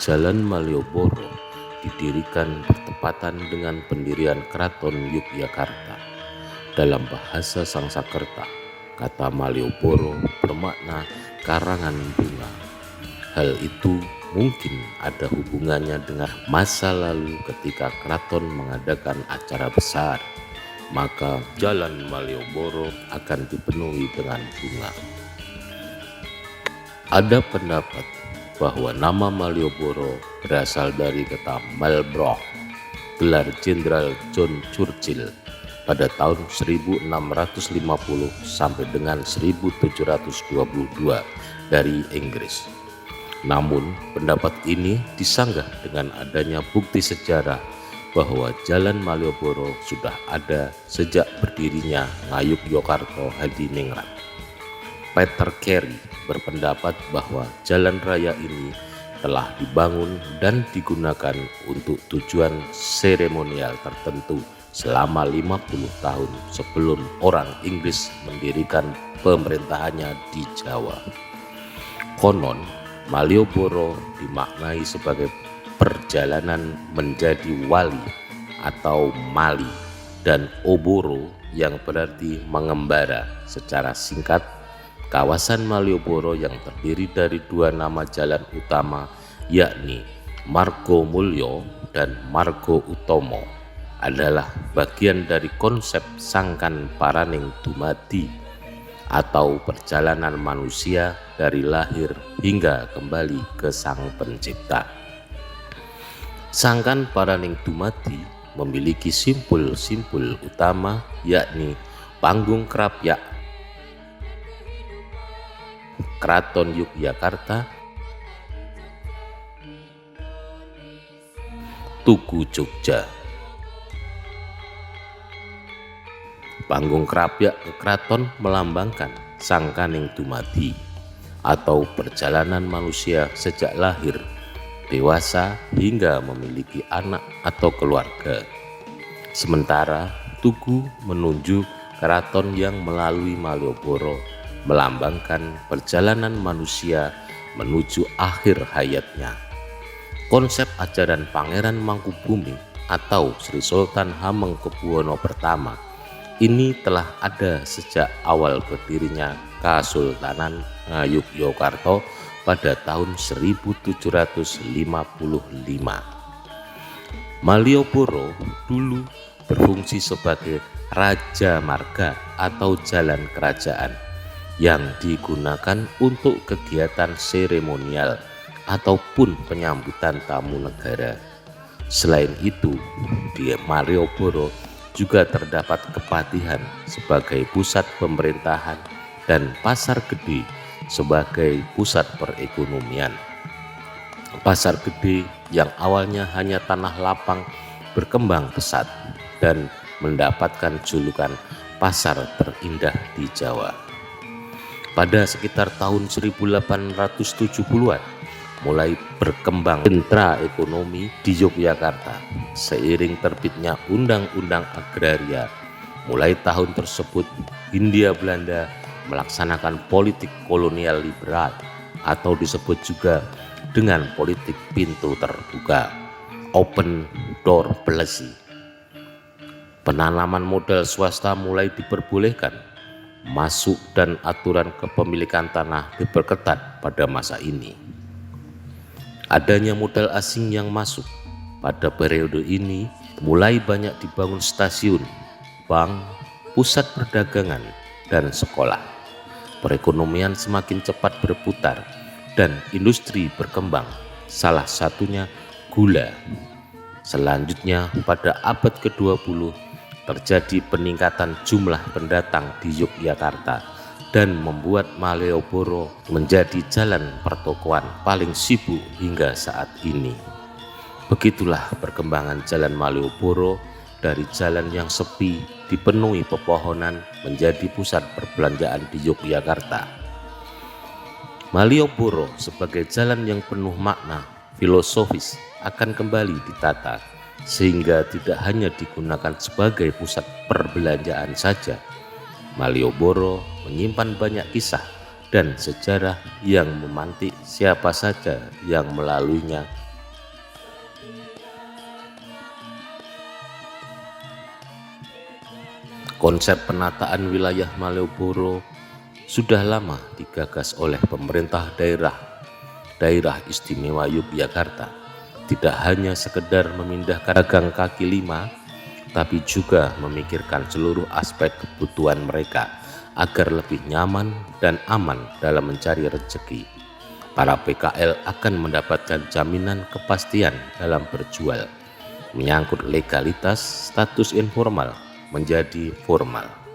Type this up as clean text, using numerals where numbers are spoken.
Jalan Malioboro didirikan bertepatan dengan pendirian Keraton Yogyakarta. Dalam bahasa Sangsakerta, kata Malioboro bermakna karangan bunga. Hal itu mungkin ada hubungannya dengan masa lalu ketika keraton mengadakan acara besar, maka Jalan Malioboro akan dipenuhi dengan bunga. Ada pendapat bahwa nama Malioboro berasal dari kata Marlborough, gelar Jenderal John Churchill pada tahun 1650 sampai dengan 1722 dari Inggris. Namun pendapat ini disanggah dengan adanya bukti sejarah bahwa Jalan Malioboro sudah ada sejak berdirinya Ngayogyakarta Hadiningrat. Peter Carey berpendapat bahwa jalan raya ini telah dibangun dan digunakan untuk tujuan seremonial tertentu selama 50 tahun sebelum orang Inggris mendirikan pemerintahannya di Jawa. Konon, Malioboro dimaknai sebagai perjalanan menjadi wali atau mali, dan oboro yang berarti mengembara. Secara singkat, kawasan Malioboro yang terdiri dari dua nama jalan utama yakni Margomulyo dan Margo Utomo adalah bagian dari konsep Sangkan Paraning Dumadi atau perjalanan manusia dari lahir hingga kembali ke Sang Pencipta. Sangkan Paraning Dumadi memiliki simpul-simpul utama yakni Panggung Krapyak Keraton Yogyakarta, Tugu Jogja. Panggung Krapyak ke Keraton melambangkan Sangkaning Dumadi atau perjalanan manusia sejak lahir, dewasa hingga memiliki anak atau keluarga. Sementara Tugu menunjuk keraton yang melalui Malioboro melambangkan perjalanan manusia menuju akhir hayatnya. Konsep ajaran Pangeran Mangkubumi atau Sri Sultan Hamengkubuwono pertama ini telah ada sejak awal berdirinya Kasultanan Ngayogyakarta pada tahun 1755. Malioboro dulu berfungsi sebagai Raja Marga atau jalan kerajaan yang digunakan untuk kegiatan seremonial ataupun penyambutan tamu negara. Selain itu, di Malioboro juga terdapat Kepatihan sebagai pusat pemerintahan dan Pasar Gede sebagai pusat perekonomian. Pasar Gede yang awalnya hanya tanah lapang berkembang pesat dan mendapatkan julukan pasar terindah di Jawa. Pada sekitar tahun 1870-an mulai berkembang sentra ekonomi di Yogyakarta seiring terbitnya Undang-Undang Agraria. Mulai tahun tersebut Hindia Belanda melaksanakan politik kolonial liberal atau disebut juga dengan politik pintu terbuka, open door policy. Penanaman modal swasta mulai diperbolehkan masuk dan aturan kepemilikan tanah diperketat pada masa ini. Adanya modal asing yang masuk pada periode ini mulai banyak dibangun stasiun, bank, pusat perdagangan, dan sekolah. Perekonomian semakin cepat berputar dan industri berkembang, salah satunya gula. Selanjutnya pada abad ke-20 terjadi peningkatan jumlah pendatang di Yogyakarta dan membuat Malioboro menjadi jalan pertokoan paling sibuk hingga saat ini. Begitulah perkembangan Jalan Malioboro dari jalan yang sepi dipenuhi pepohonan menjadi pusat perbelanjaan di Yogyakarta. Malioboro sebagai jalan yang penuh makna filosofis akan kembali ditata sehingga tidak hanya digunakan sebagai pusat perbelanjaan saja. Malioboro menyimpan banyak kisah dan sejarah yang memantik siapa saja yang melaluinya. Konsep penataan wilayah Malioboro sudah lama digagas oleh pemerintah daerah istimewa Yogyakarta. Tidak hanya sekedar memindahkan pedagang kaki lima, tapi juga memikirkan seluruh aspek kebutuhan mereka agar lebih nyaman dan aman dalam mencari rezeki. Para PKL akan mendapatkan jaminan kepastian dalam berjual, menyangkut legalitas status informal menjadi formal.